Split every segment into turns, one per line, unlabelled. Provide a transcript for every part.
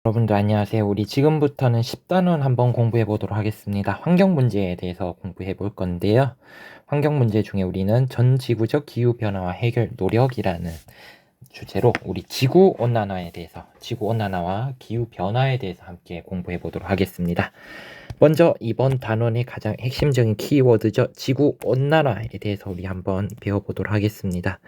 여러분들 안녕하세요. 우리 지금부터는 10단원 한번 공부해 보도록 하겠습니다. 환경 문제에 대해서 공부해 볼 건데요. 환경 문제 중에 우리는 전 지구적 기후 변화와 해결 노력이라는 주제로 우리 지구 온난화에 대해서, 지구 온난화와 기후 변화에 대해서 함께 공부해 보도록 하겠습니다. 먼저 이번 단원의 가장 핵심적인 키워드죠. 지구 온난화에 대해서 우리 한번 배워보도록 하겠습니다.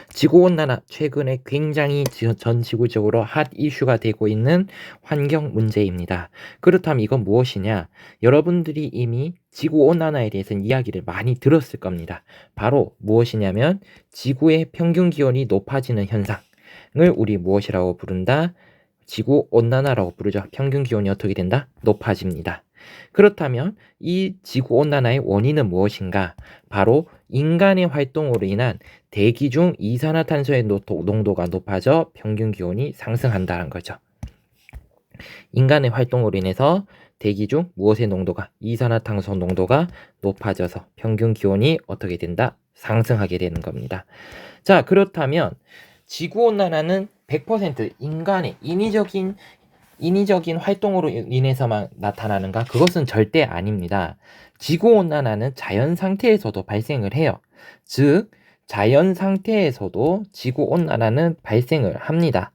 지구 온난화 최근에 굉장히 전 지구적으로 핫 이슈가 되고 있는 환경 문제입니다. 그렇다면 이건 무엇이냐? 여러분들이 이미 지구 온난화에 대해서는 이야기를 많이 들었을 겁니다. 바로 무엇이냐면 지구의 평균 기온이 높아지는 현상을 우리 무엇이라고 부른다? 지구 온난화라고 부르죠. 평균 기온이 어떻게 된다? 높아집니다. 그렇다면 이 지구 온난화의 원인은 무엇인가? 바로 인간의 활동으로 인한 대기 중 이산화탄소의 농도가 높아져 평균 기온이 상승한다는 거죠. 인간의 활동으로 인해서 대기 중 무엇의 농도가? 이산화탄소 농도가 높아져서 평균 기온이 어떻게 된다? 상승하게 되는 겁니다. 자, 그렇다면 지구온난화는 100% 인간의 인위적인 활동으로 인해서만 나타나는가? 그것은 절대 아닙니다. 지구온난화는 자연 상태에서도 발생을 해요. 즉, 자연 상태에서도 지구온난화는 발생을 합니다.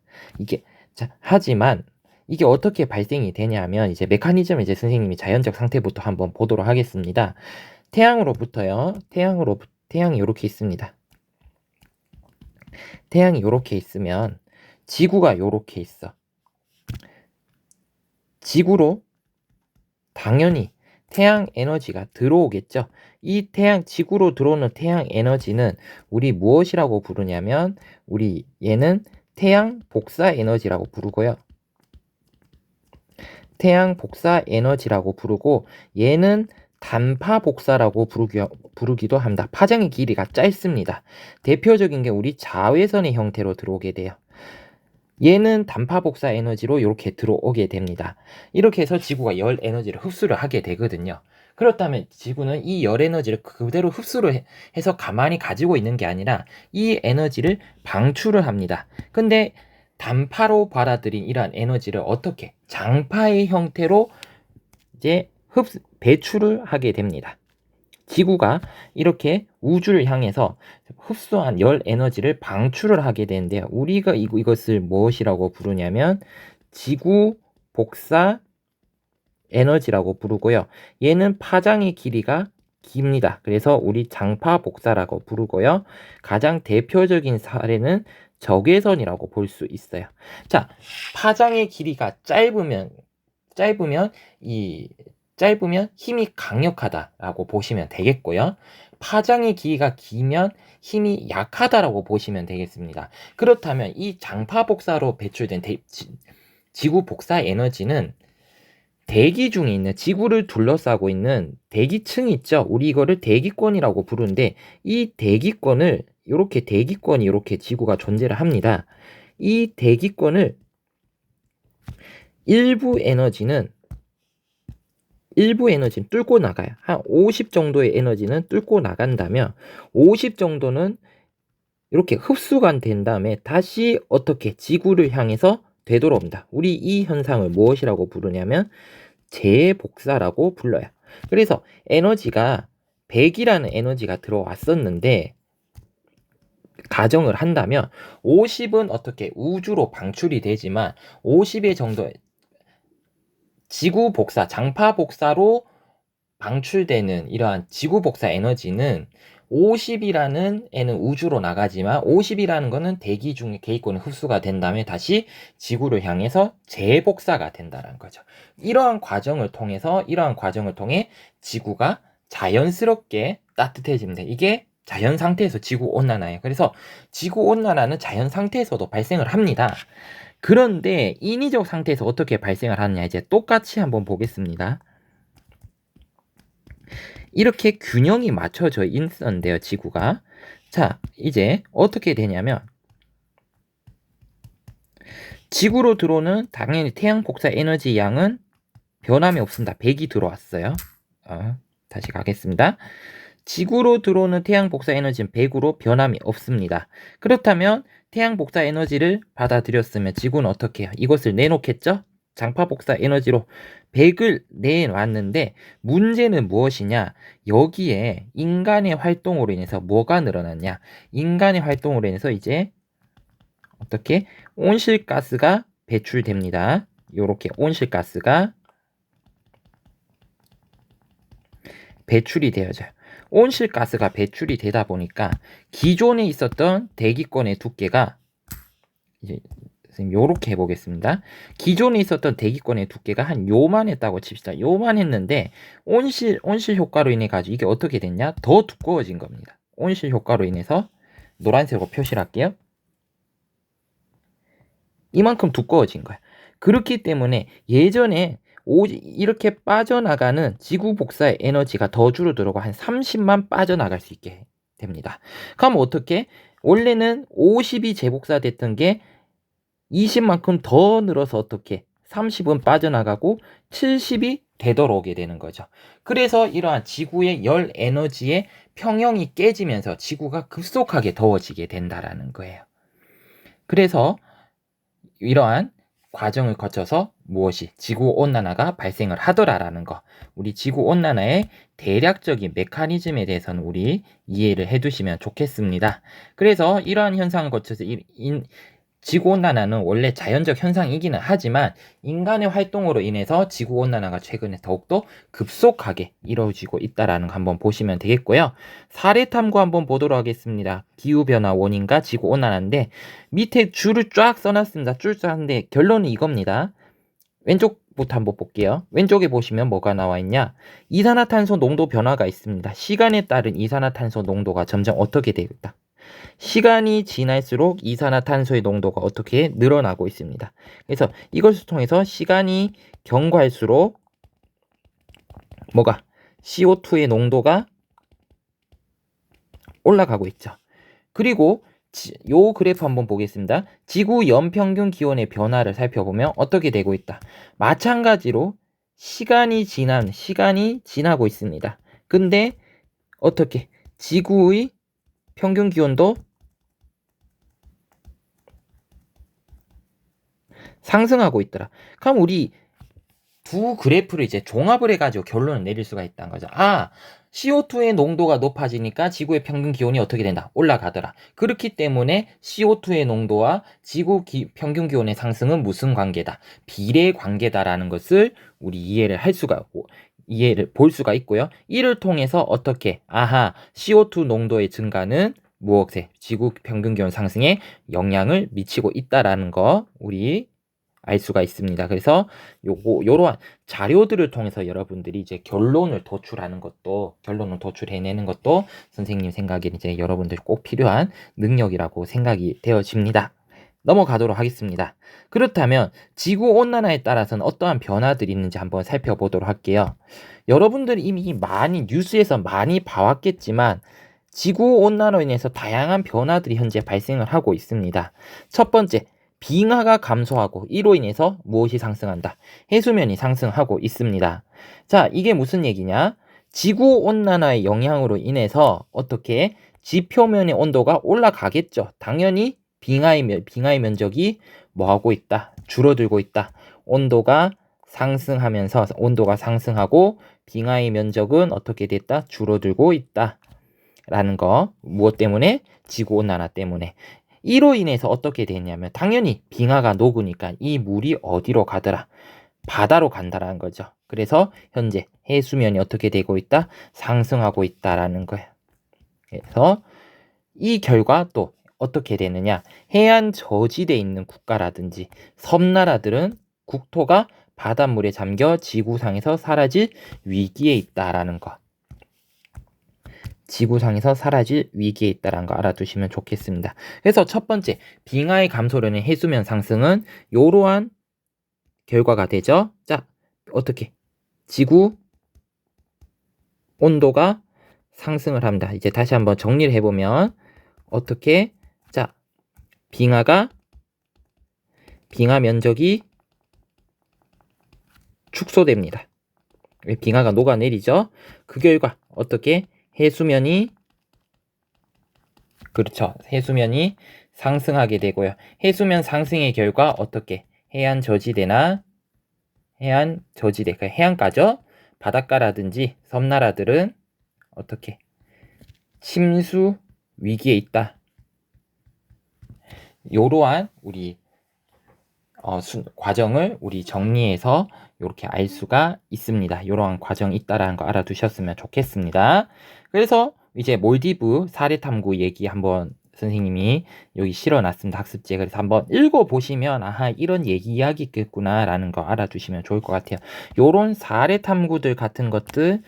하지만 이게 어떻게 발생이 되냐면 이제 메커니즘을 이제 선생님이 자연적 상태부터 한번 보도록 하겠습니다. 태양이 이렇게 있습니다. 태양이 이렇게 있으면 지구가 이렇게 있어. 지구로 당연히 태양 에너지가 들어오겠죠. 이 지구로 들어오는 태양 에너지는 우리 무엇이라고 부르냐면 얘는 태양 복사 에너지라고 부르고요. 태양 복사 에너지라고 부르고 얘는 단파 복사라고 부르기도 합니다. 파장의 길이가 짧습니다. 대표적인 게 우리 자외선의 형태로 들어오게 돼요. 얘는 단파 복사 에너지로 이렇게 들어오게 됩니다. 이렇게 해서 지구가 열 에너지를 흡수를 하게 되거든요. 그렇다면 지구는 이 열 에너지를 그대로 흡수를 해서 가만히 가지고 있는 게 아니라 이 에너지를 방출을 합니다. 근데 단파로 받아들인 이러한 에너지를 어떻게 장파의 형태로 이제 배출을 하게 됩니다. 지구가 이렇게 우주를 향해서 흡수한 열 에너지를 방출을 하게 되는데요. 우리가 이것을 무엇이라고 부르냐면 지구 복사 에너지라고 부르고요. 얘는 파장의 길이가 깁니다. 그래서 우리 장파 복사라고 부르고요. 가장 대표적인 사례는 적외선이라고 볼 수 있어요. 자, 파장의 길이가 짧으면 힘이 강력하다라고 보시면 되겠고요. 파장의 길이가 길면 힘이 약하다라고 보시면 되겠습니다. 그렇다면 이 장파 복사로 배출된 지구 복사 에너지는 대기 중에 있는 지구를 둘러싸고 있는 대기층이 있죠. 우리 이거를 대기권이라고 부르는데 이 대기권이 이렇게 지구가 존재를 합니다. 이 대기권을 일부 에너지는 뚫고 나가요. 한 50 정도의 에너지는 뚫고 나간다면 50 정도는 이렇게 흡수가 된 다음에 다시 어떻게 지구를 향해서 되돌아옵니다. 우리 이 현상을 무엇이라고 부르냐면 재복사라고 불러요. 그래서 에너지가 100이라는 에너지가 들어왔었는데 가정을 한다면 50은 어떻게 우주로 방출이 되지만 50의 정도의 지구 복사, 장파 복사로 방출되는 이러한 지구 복사 에너지는 50이라는 애는 우주로 나가지만 50이라는 거는 대기 중에 개입권이 흡수가 된 다음에 다시 지구를 향해서 재복사가 된다는 거죠. 이러한 과정을 통해 지구가 자연스럽게 따뜻해집니다. 이게 자연 상태에서 지구 온난화예요. 그래서 지구 온난화는 자연 상태에서도 발생을 합니다. 그런데 인위적 상태에서 어떻게 발생을 하느냐 이제 똑같이 한번 보겠습니다. 이렇게 균형이 맞춰져 있었는데요, 지구가. 자, 이제 어떻게 되냐면 지구로 들어오는 당연히 태양 복사 에너지 양은 변함이 없습니다. 100이 들어왔어요. 다시 가겠습니다. 지구로 들어오는 태양 복사 에너지는 100으로 변함이 없습니다. 그렇다면 태양 복사 에너지를 받아들였으면 지구는 어떻게 해요? 이것을 내놓겠죠? 장파 복사 에너지로 100을 내놨는데 문제는 무엇이냐? 여기에 인간의 활동으로 인해서 뭐가 늘어났냐? 인간의 활동으로 인해서 이제 어떻게 온실가스가 배출됩니다. 요렇게 온실가스가 배출이 되어져요. 온실가스가 배출이 되다 보니까 기존에 있었던 대기권의 두께가 이제 요렇게 해보겠습니다. 기존에 있었던 대기권의 두께가 한 요만했다고 칩시다. 요만했는데 온실 효과로 인해 가지고 이게 어떻게 됐냐? 더 두꺼워진 겁니다. 온실 효과로 인해서 노란색으로 표시를 할게요. 이만큼 두꺼워진 거야. 그렇기 때문에 예전에 이렇게 빠져나가는 지구 복사의 에너지가 더 줄어들고 한 30만 빠져나갈 수 있게 됩니다. 그럼 어떻게? 원래는 50이 재복사됐던 게 20만큼 더 늘어서 어떻게 30은 빠져나가고 70이 되돌아오게 되는 거죠. 그래서 이러한 지구의 열 에너지의 평형이 깨지면서 지구가 급속하게 더워지게 된다라는 거예요. 그래서 이러한 과정을 거쳐서 무엇이 지구온난화가 발생을 하더라라는 거, 우리 지구온난화의 대략적인 메커니즘에 대해서는 우리 이해를 해두시면 좋겠습니다. 그래서 이러한 현상을 거쳐서 지구온난화는 원래 자연적 현상이기는 하지만 인간의 활동으로 인해서 지구온난화가 최근에 더욱더 급속하게 이루어지고 있다는 거 한번 보시면 되겠고요. 사례 탐구 한번 보도록 하겠습니다. 기후변화 원인과 지구온난화인데 밑에 줄을 쫙 써놨습니다. 줄 쫙는데 결론은 이겁니다. 왼쪽부터 한번 볼게요. 왼쪽에 보시면 뭐가 나와 있냐? 이산화탄소 농도 변화가 있습니다. 시간에 따른 이산화탄소 농도가 점점 어떻게 되고 있다. 시간이 지날수록 이산화탄소의 농도가 어떻게 늘어나고 있습니다. 그래서 이것을 통해서 시간이 경과할수록 뭐가 CO2의 농도가 올라가고 있죠. 그리고 요 그래프 한번 보겠습니다. 지구 연평균 기온의 변화를 살펴보면 어떻게 되고 있다. 마찬가지로 시간이 지나고 있습니다. 근데 어떻게 지구의 평균 기온도 상승하고 있더라. 그럼 우리 두 그래프를 이제 종합을 해가지고 결론을 내릴 수가 있다는 거죠. CO2의 농도가 높아지니까 지구의 평균 기온이 어떻게 된다? 올라가더라. 그렇기 때문에 CO2의 농도와 지구 평균 기온의 상승은 무슨 관계다? 비례 관계다라는 것을 우리 이해를 볼 수가 있고요. 이를 통해서 어떻게 CO2 농도의 증가는 무엇에 지구 평균 기온 상승에 영향을 미치고 있다라는 거 우리 알 수가 있습니다. 그래서 요러한 자료들을 통해서 여러분들이 이제 결론을 도출해내는 것도 선생님 생각에 이제 여러분들 꼭 필요한 능력이라고 생각이 되어집니다. 넘어가도록 하겠습니다. 그렇다면 지구 온난화에 따라서는 어떠한 변화들이 있는지 한번 살펴보도록 할게요. 여러분들이 이미 뉴스에서 많이 봐왔겠지만 지구 온난화로 인해서 다양한 변화들이 현재 발생을 하고 있습니다. 첫 번째, 빙하가 감소하고 이로 인해서 무엇이 상승한다? 해수면이 상승하고 있습니다. 자, 이게 무슨 얘기냐? 지구온난화의 영향으로 인해서 어떻게 지표면의 온도가 올라가겠죠. 당연히 빙하의 면적이 뭐하고 있다? 줄어들고 있다. 온도가 상승하고 빙하의 면적은 어떻게 됐다? 줄어들고 있다. 라는 거. 무엇 때문에? 지구온난화 때문에. 이로 인해서 어떻게 되냐면 당연히 빙하가 녹으니까 이 물이 어디로 가더라? 바다로 간다라는 거죠. 그래서 현재 해수면이 어떻게 되고 있다? 상승하고 있다라는 거예요. 그래서 이 결과 또 어떻게 되느냐? 해안 저지대에 있는 국가라든지 섬나라들은 국토가 바닷물에 잠겨 지구상에서 사라질 위기에 있다라는 것. 지구상에서 사라질 위기에 있다는 거 알아두시면 좋겠습니다. 그래서 첫 번째, 빙하의 감소로는 해수면 상승은 이러한 결과가 되죠. 자, 어떻게? 지구 온도가 상승을 합니다. 이제 다시 한번 정리를 해보면 어떻게? 자, 빙하 면적이 축소됩니다. 빙하가 녹아내리죠. 그 결과 어떻게? 해수면이 상승하게 되고요. 해수면 상승의 결과 어떻게? 해안 저지대나 해안 저지대, 그 해안가죠. 바닷가라든지 섬나라들은 어떻게 침수 위기에 있다. 이러한 우리 과정을 우리 정리해서 이렇게 알 수가 있습니다. 이러한 과정이 있다라는 거 알아두셨으면 좋겠습니다. 그래서 이제 몰디브 사례 탐구 얘기 한번 선생님이 여기 실어놨습니다. 학습지에. 그래서 한번 읽어보시면 아하 이런 이야기 있겠구나 라는 거 알아두시면 좋을 것 같아요. 요런 사례 탐구들 같은 것들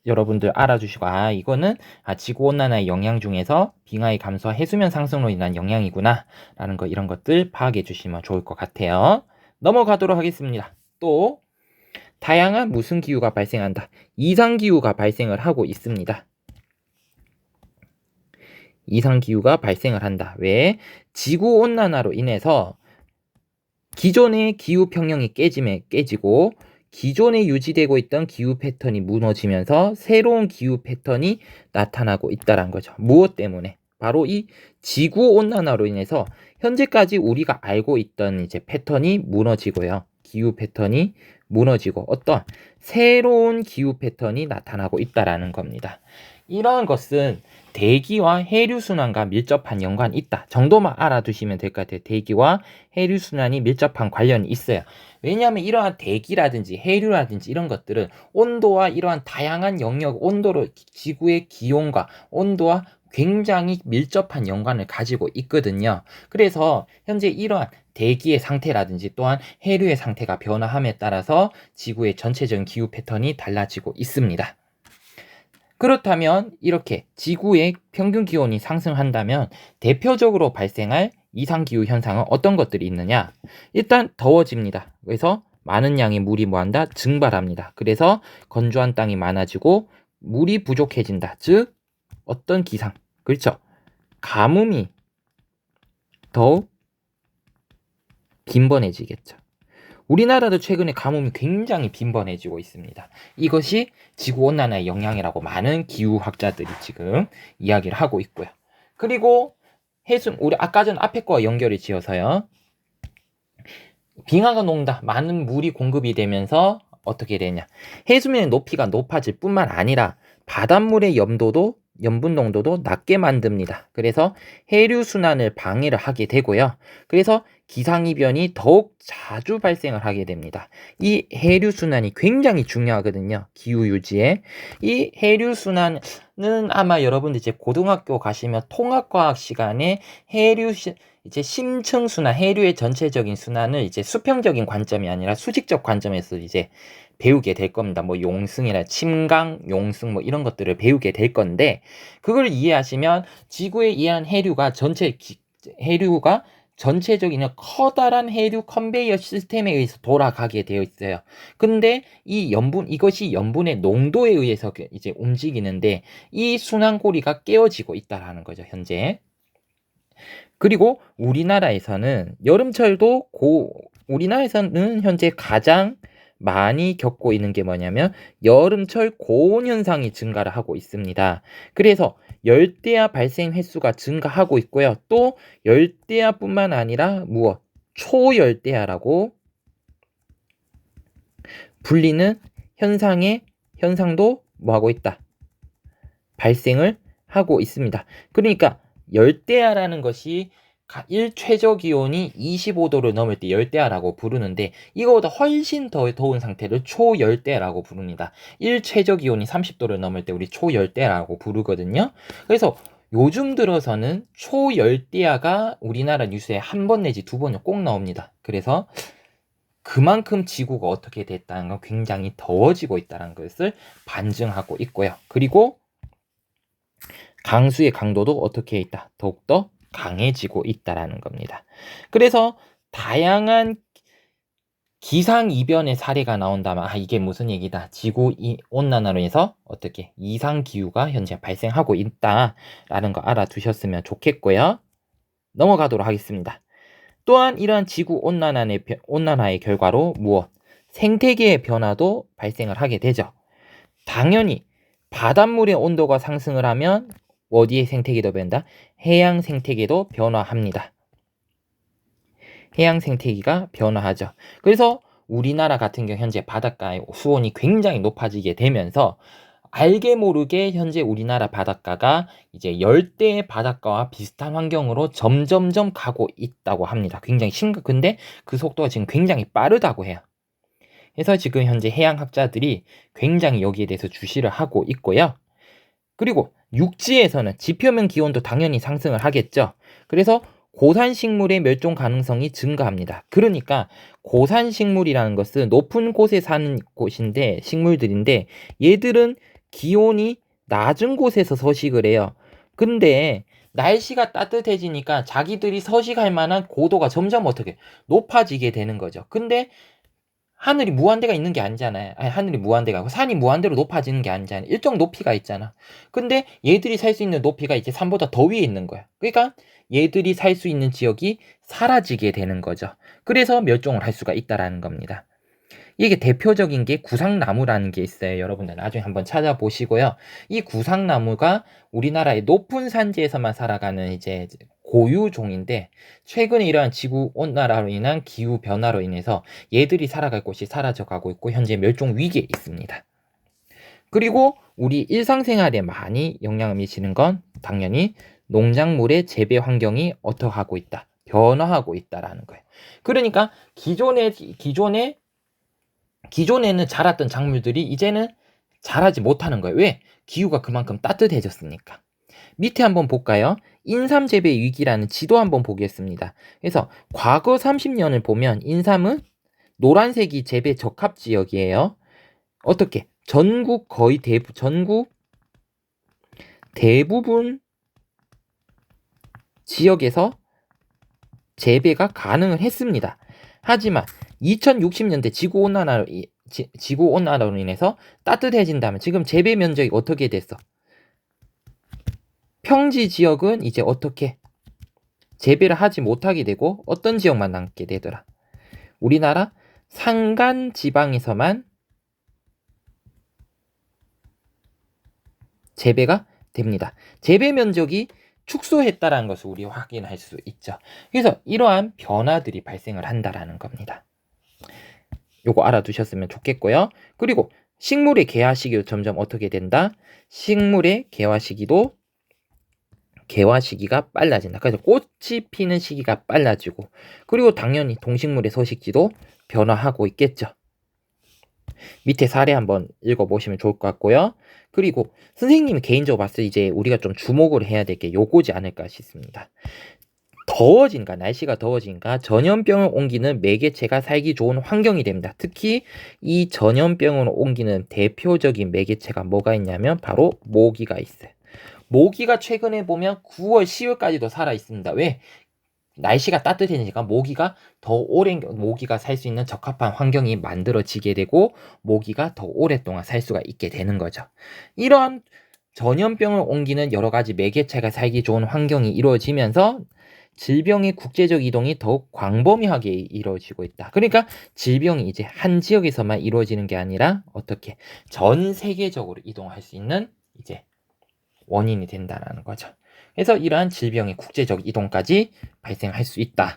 여러분들 알아주시고 이거는 지구온난화의 영향 중에서 빙하의 감소와 해수면 상승으로 인한 영향이구나 라는 거 이런 것들 파악해 주시면 좋을 것 같아요. 넘어가도록 하겠습니다. 또 다양한 무슨 기후가 발생한다. 이상기후가 발생을 하고 있습니다. 이상기후가 발생을 한다. 왜? 지구온난화로 인해서 기존의 기후 평형이 깨지고 기존에 유지되고 있던 기후 패턴이 무너지면서 새로운 기후 패턴이 나타나고 있다는 거죠. 무엇 때문에? 바로 이 지구온난화로 인해서 현재까지 우리가 알고 있던 이제 패턴이 무너지고요. 기후 패턴이 무너지고 어떤 새로운 기후 패턴이 나타나고 있다라는 겁니다. 이러한 것은 대기와 해류순환과 밀접한 연관이 있다 정도만 알아두시면 될 것 같아요. 대기와 해류순환이 밀접한 관련이 있어요. 왜냐하면 이러한 대기라든지 해류라든지 이런 것들은 온도와 이러한 다양한 영역 온도로 지구의 기온과 온도와 굉장히 밀접한 연관을 가지고 있거든요. 그래서 현재 이러한 대기의 상태라든지 또한 해류의 상태가 변화함에 따라서 지구의 전체적인 기후 패턴이 달라지고 있습니다. 그렇다면 이렇게 지구의 평균 기온이 상승한다면 대표적으로 발생할 이상기후 현상은 어떤 것들이 있느냐? 일단 더워집니다. 그래서 많은 양의 물이 뭐한다? 증발합니다. 그래서 건조한 땅이 많아지고 물이 부족해진다. 즉 어떤 기상? 그렇죠. 가뭄이 더욱 빈번해지겠죠. 우리나라도 최근에 가뭄이 굉장히 빈번해지고 있습니다. 이것이 지구온난화의 영향이라고 많은 기후학자들이 지금 이야기를 하고 있고요. 그리고 우리 아까 전 앞에 거와 연결이 지어서요. 빙하가 녹는다. 많은 물이 공급이 되면서 어떻게 되냐. 해수면의 높이가 높아질 뿐만 아니라 바닷물의 염분 농도도 낮게 만듭니다. 그래서 해류 순환을 방해를 하게 되고요. 그래서 기상이변이 더욱 자주 발생을 하게 됩니다. 이 해류 순환이 굉장히 중요하거든요. 기후 유지에. 이 해류 순환은 아마 여러분들 이제 고등학교 가시면 통합과학 시간에 이제 심층 순환, 해류의 전체적인 순환을 이제 수평적인 관점이 아니라 수직적 관점에서 이제 배우게 될 겁니다. 뭐 용승이나 침강, 용승 뭐 이런 것들을 배우게 될 건데 그걸 이해하시면 지구에 의한 해류가 전체적인 커다란 해류 컨베이어 시스템에 의해서 돌아가게 되어 있어요. 근데 이것이 염분의 농도에 의해서 이제 움직이는데 이 순환고리가 깨어지고 있다라는 거죠, 현재. 그리고 우리나라에서는 우리나라에서는 현재 가장 많이 겪고 있는 게 뭐냐면 여름철 고온 현상이 증가를 하고 있습니다. 그래서 열대야 발생 횟수가 증가하고 있고요. 또 열대야뿐만 아니라 초열대야라고 불리는 현상도 뭐하고 있다? 발생을 하고 있습니다. 그러니까 열대야라는 것이 최저 기온이 25도를 넘을 때 열대야라고 부르는데 이거보다 훨씬 더 더운 상태를 초열대야라고 부릅니다. 최저 기온이 30도를 넘을 때 우리 초열대야라고 부르거든요. 그래서 요즘 들어서는 초열대야가 우리나라 뉴스에 한 번 내지 두 번은 꼭 나옵니다. 그래서 그만큼 지구가 어떻게 됐다는 건 굉장히 더워지고 있다는 것을 반증하고 있고요. 그리고 강수의 강도도 어떻게 있다? 더욱더 강해지고 있다라는 겁니다. 그래서 다양한 기상이변의 사례가 나온다면 이게 무슨 얘기다. 지구 온난화로 해서 어떻게 이상기후가 현재 발생하고 있다라는 거 알아두셨으면 좋겠고요. 넘어가도록 하겠습니다. 또한 이러한 지구 온난화의 결과로 생태계의 변화도 발생을 하게 되죠. 당연히 바닷물의 온도가 상승을 하면 어디의 생태계도 변한다? 해양 생태계도 변화합니다. 해양 생태계가 변화하죠. 그래서 우리나라 같은 경우 현재 바닷가의 수온이 굉장히 높아지게 되면서 알게 모르게 현재 우리나라 바닷가가 이제 열대의 바닷가와 비슷한 환경으로 점점점 가고 있다고 합니다. 굉장히 근데 그 속도가 지금 굉장히 빠르다고 해요. 그래서 지금 현재 해양학자들이 굉장히 여기에 대해서 주시를 하고 있고요. 그리고 육지에서는 지표면 기온도 당연히 상승을 하겠죠. 그래서 고산식물의 멸종 가능성이 증가합니다. 그러니까 고산식물이라는 것은 높은 곳에 사는 곳인데 식물들인데 얘들은 기온이 낮은 곳에서 서식을 해요. 근데 날씨가 따뜻해지니까 자기들이 서식할 만한 고도가 점점 어떻게 높아지게 되는 거죠. 근데 하늘이 무한대가 있는 게 아니잖아요. 아니, 하늘이 무한대가 아니고 산이 무한대로 높아지는 게 아니잖아요. 일정 높이가 있잖아. 근데 얘들이 살 수 있는 높이가 이제 산보다 더 위에 있는 거야. 그러니까 얘들이 살 수 있는 지역이 사라지게 되는 거죠. 그래서 멸종을 할 수가 있다라는 겁니다. 이게 대표적인 게 구상나무라는 게 있어요. 여러분들 나중에 한번 찾아보시고요. 이 구상나무가 우리나라의 높은 산지에서만 살아가는 이제 고유종인데 최근에 이러한 지구 온난화로 인한 기후 변화로 인해서 얘들이 살아갈 곳이 사라져 가고 있고 현재 멸종 위기에 있습니다. 그리고 우리 일상생활에 많이 영향을 미치는 건 당연히 농작물의 재배 환경이 어떻게 하고 있다. 변화하고 있다라는 거예요. 그러니까 기존에는 자랐던 작물들이 이제는 자라지 못하는 거예요. 왜? 기후가 그만큼 따뜻해졌으니까. 밑에 한번 볼까요? 인삼 재배 위기라는 지도 한번 보겠습니다. 그래서 과거 30년을 보면 인삼은 노란색이 재배 적합 지역이에요. 어떻게? 전국 대부분 지역에서 재배가 가능을 했습니다. 하지만 2060년대 지구온난화로 인해서 따뜻해진다면 지금 재배 면적이 어떻게 됐어? 평지 지역은 이제 어떻게 재배를 하지 못하게 되고 어떤 지역만 남게 되더라. 우리나라 산간 지방에서만 재배가 됩니다. 재배 면적이 축소했다라는 것을 우리 확인할 수 있죠. 그래서 이러한 변화들이 발생을 한다라는 겁니다. 요거 알아두셨으면 좋겠고요. 그리고 식물의 개화 시기도 점점 어떻게 된다? 식물의 개화 시기가 빨라진다. 그래서 꽃이 피는 시기가 빨라지고 그리고 당연히 동식물의 서식지도 변화하고 있겠죠. 밑에 사례 한번 읽어보시면 좋을 것 같고요. 그리고 선생님이 개인적으로 봤을 때 이제 우리가 좀 주목을 해야 될 게 요거지 않을까 싶습니다. 날씨가 더워지니까 전염병을 옮기는 매개체가 살기 좋은 환경이 됩니다. 특히 이 전염병으로 옮기는 대표적인 매개체가 뭐가 있냐면 바로 모기가 있어요. 모기가 최근에 보면 9월, 10월까지도 살아 있습니다. 왜? 날씨가 따뜻해지니까 모기가 살 수 있는 적합한 환경이 만들어지게 되고 모기가 더 오랫동안 살 수가 있게 되는 거죠. 이런 전염병을 옮기는 여러 가지 매개체가 살기 좋은 환경이 이루어지면서 질병의 국제적 이동이 더욱 광범위하게 이루어지고 있다. 그러니까 질병이 이제 한 지역에서만 이루어지는 게 아니라 어떻게 전 세계적으로 이동할 수 있는 이제 원인이 된다는 거죠. 그래서 이러한 질병의 국제적 이동까지 발생할 수 있다를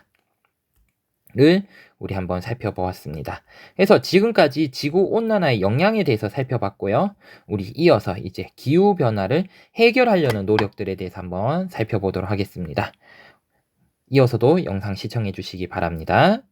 우리 한번 살펴보았습니다. 그래서 지금까지 지구 온난화의 영향에 대해서 살펴봤고요. 우리 이어서 이제 기후 변화를 해결하려는 노력들에 대해서 한번 살펴보도록 하겠습니다. 이어서도 영상 시청해 주시기 바랍니다.